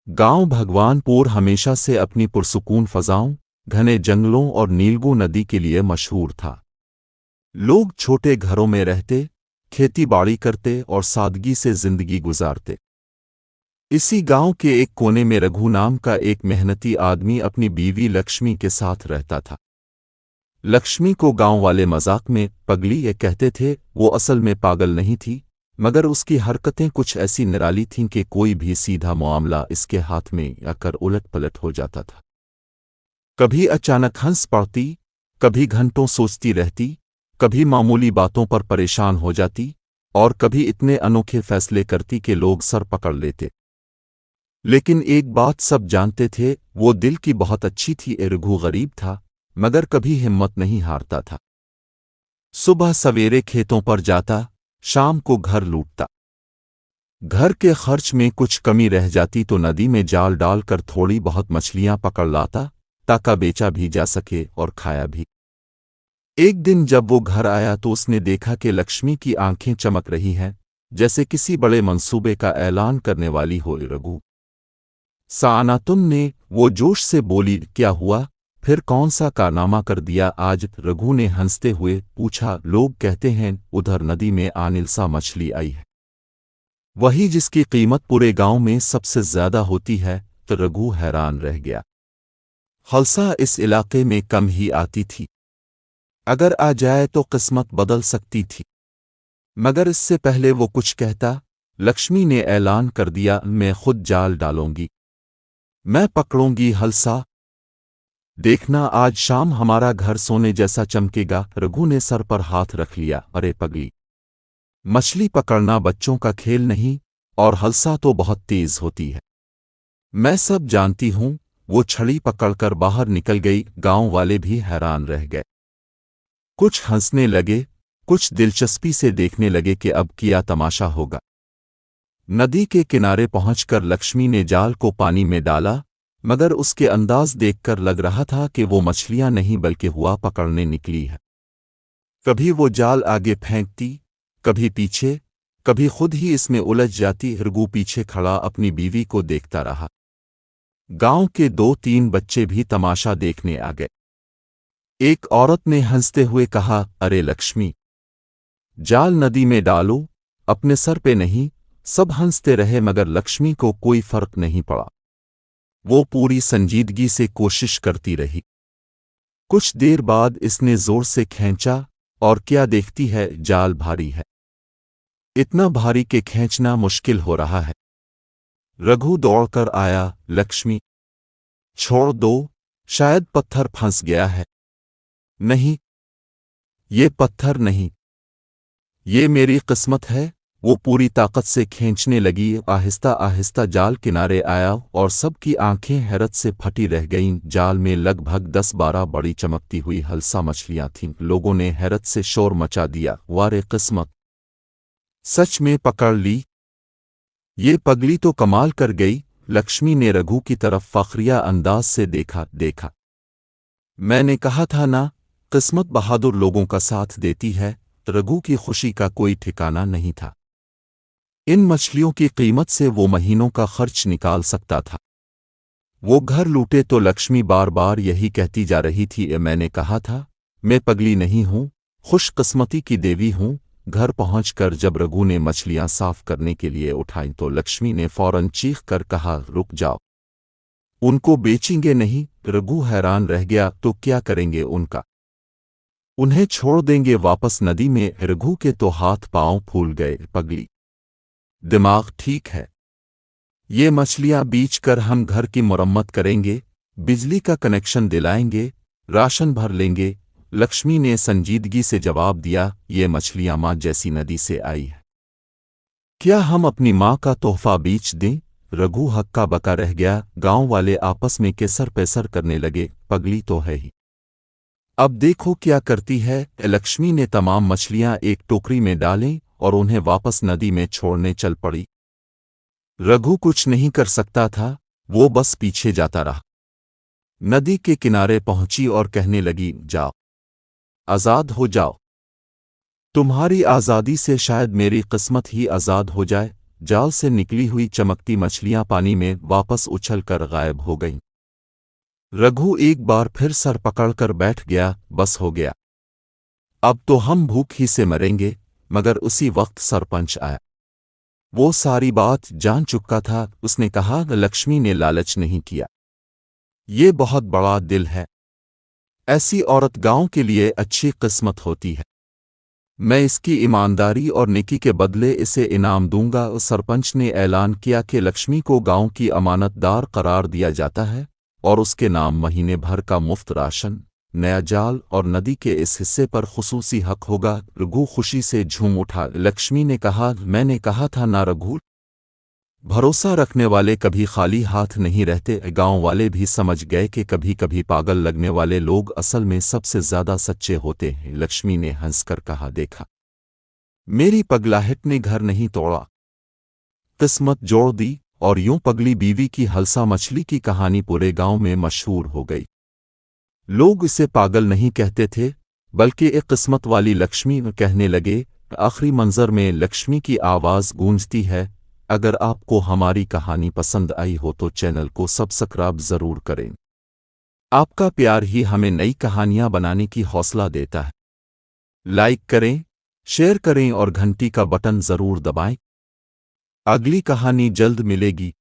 गांव भगवानपुर हमेशा से अपनी पुरसुकून फजाओं, घने जंगलों और नीलगू नदी के लिए मशहूर था। लोग छोटे घरों में रहते, खेती बाड़ी करते और सादगी से जिंदगी गुजारते। इसी गांव के एक कोने में रघु नाम का एक मेहनती आदमी अपनी बीवी लक्ष्मी के साथ रहता था। लक्ष्मी को गांव वाले मजाक में पगली ये कहते थे। वो असल में पागल नहीं थी, मगर उसकी हरकतें कुछ ऐसी निराली थीं कि कोई भी सीधा मामला इसके हाथ में आकर उलट पलट हो जाता था। कभी अचानक हंस पड़ती, कभी घंटों सोचती रहती, कभी मामूली बातों पर परेशान हो जाती और कभी इतने अनोखे फैसले करती कि लोग सर पकड़ लेते। लेकिन एक बात सब जानते थे, वो दिल की बहुत अच्छी थी। रघु गरीब था, मगर कभी हिम्मत नहीं हारता था। सुबह सवेरे खेतों पर जाता, शाम को घर लूटता। घर के खर्च में कुछ कमी रह जाती तो नदी में जाल डालकर थोड़ी बहुत मछलियां पकड़ लाता, ताकि बेचा भी जा सके और खाया भी। एक दिन जब वो घर आया तो उसने देखा कि लक्ष्मी की आंखें चमक रही हैं, जैसे किसी बड़े मंसूबे का ऐलान करने वाली हो। रघु साना तुमने, वो जोश से बोली, क्या हुआ? फिर कौन सा कारनामा कर दिया आज? रघु ने हंसते हुए पूछा। लोग कहते हैं उधर नदी में आनिलसा मछली आई है, वही जिसकी कीमत पूरे गांव में सबसे ज्यादा होती है। तो रघु हैरान रह गया। हल्सा इस इलाके में कम ही आती थी, अगर आ जाए तो किस्मत बदल सकती थी। मगर इससे पहले वो कुछ कहता, लक्ष्मी ने ऐलान कर दिया, मैं खुद जाल डालूंगी, मैं पकड़ूंगी हल्सा। देखना आज शाम हमारा घर सोने जैसा चमकेगा। रघु ने सर पर हाथ रख लिया। अरे पगली, मछली पकड़ना बच्चों का खेल नहीं, और हल्सा तो बहुत तेज होती है। मैं सब जानती हूं। वो छड़ी पकड़कर बाहर निकल गई। गांव वाले भी हैरान रह गए। कुछ हंसने लगे, कुछ दिलचस्पी से देखने लगे कि अब क्या तमाशा होगा। नदी के किनारे पहुंचकर लक्ष्मी ने जाल को पानी में डाला, मगर उसके अंदाज देखकर लग रहा था कि वो मछलियां नहीं बल्कि हुआ पकड़ने निकली है। कभी वो जाल आगे फेंकती, कभी पीछे, कभी खुद ही इसमें उलझ जाती। रघु पीछे खड़ा अपनी बीवी को देखता रहा। गांव के 2-3 बच्चे भी तमाशा देखने आ गए। एक औरत ने हंसते हुए कहा, अरे लक्ष्मी, जाल नदी में डालो, अपने सर पे नहीं। सब हंसते रहे, मगर लक्ष्मी को कोई फर्क नहीं पड़ा। वो पूरी संजीदगी से कोशिश करती रही। कुछ देर बाद इसने जोर से खींचा, और क्या देखती है, जाल भारी है, इतना भारी कि खींचना मुश्किल हो रहा है। रघु दौड़कर आया। लक्ष्मी, छोड़ दो, शायद पत्थर फंस गया है। नहीं, ये पत्थर नहीं, ये मेरी किस्मत है। वो पूरी ताकत से खींचने लगी। आहिस्ता आहिस्ता जाल किनारे आया और सबकी आंखें हैरत से फटी रह गईं। जाल में लगभग 10-12 बड़ी चमकती हुई हल्सा मछलियां थीं। लोगों ने हैरत से शोर मचा दिया। वारे किस्मत, सच में पकड़ ली, ये पगली तो कमाल कर गई। लक्ष्मी ने रघु की तरफ फखरिया अंदाज से देखा। मैंने कहा था ना, किस्मत बहादुर लोगों का साथ देती है। रघु की खुशी का कोई ठिकाना नहीं था। इन मछलियों की कीमत से वो महीनों का खर्च निकाल सकता था। वो घर लूटे तो लक्ष्मी बार बार यही कहती जा रही थी, मैंने कहा था, मैं पगली नहीं हूं, खुशकिस्मती की देवी हूं। घर पहुंचकर जब रघु ने मछलियां साफ करने के लिए उठाई तो लक्ष्मी ने फौरन चीख कर कहा, रुक जाओ, उनको बेचेंगे नहीं। रघु हैरान रह गया, तो क्या करेंगे उनका? उन्हें छोड़ देंगे वापस नदी में? रघु के तो हाथ पांव फूल गए। पगली, दिमाग ठीक है, ये मछलियां बेचकर हम घर की मरम्मत करेंगे, बिजली का कनेक्शन दिलाएंगे, राशन भर लेंगे। लक्ष्मी ने संजीदगी से जवाब दिया, ये मछलियां माँ जैसी नदी से आई है, क्या हम अपनी माँ का तोहफा बेच दें? रघु हक्का बका रह गया। गांव वाले आपस में केसर पैसर करने लगे। पगली तो है ही, अब देखो क्या करती है। लक्ष्मी ने तमाम मछलियां एक टोकरी में डालें और उन्हें वापस नदी में छोड़ने चल पड़ी। रघु कुछ नहीं कर सकता था, वो बस पीछे जाता रहा। नदी के किनारे पहुंची और कहने लगी, जाओ, आज़ाद हो जाओ, तुम्हारी आज़ादी से शायद मेरी किस्मत ही आज़ाद हो जाए। जाल से निकली हुई चमकती मछलियां पानी में वापस उछलकर गायब हो गईं। रघु एक बार फिर सर पकड़कर बैठ गया। बस हो गया, अब तो हम भूख ही से मरेंगे। मगर उसी वक्त सरपंच आया। वो सारी बात जान चुका था। उसने कहा, लक्ष्मी ने लालच नहीं किया, ये बहुत बड़ा दिल है। ऐसी औरत गांव के लिए अच्छी किस्मत होती है। मैं इसकी ईमानदारी और नेकी के बदले इसे इनाम दूंगा। उस सरपंच ने ऐलान किया कि लक्ष्मी को गांव की अमानतदार करार दिया जाता है और उसके नाम महीने भर का मुफ्त राशन, नया जाल और नदी के इस हिस्से पर खुसूसी हक होगा। रघु खुशी से झूम उठा। लक्ष्मी ने कहा, मैंने कहा था ना रघु, भरोसा रखने वाले कभी खाली हाथ नहीं रहते। गांव वाले भी समझ गए कि कभी कभी पागल लगने वाले लोग असल में सबसे ज्यादा सच्चे होते हैं। लक्ष्मी ने हंसकर कहा, देखा, मेरी पगलाहट ने घर नहीं तोड़ा, किस्मत जोड़ दी। और यूं पगली बीवी की हलसा मछली की कहानी पूरे गांव में मशहूर हो गई। लोग इसे पागल नहीं कहते थे, बल्कि एक किस्मत वाली लक्ष्मी कहने लगे। आखिरी मंजर में लक्ष्मी की आवाज़ गूंजती है। अगर आपको हमारी कहानी पसंद आई हो तो चैनल को सब्सक्राइब ज़रूर करें। आपका प्यार ही हमें नई कहानियां बनाने की हौसला देता है। लाइक करें, शेयर करें और घंटी का बटन ज़रूर दबाएं। अगली कहानी जल्द मिलेगी।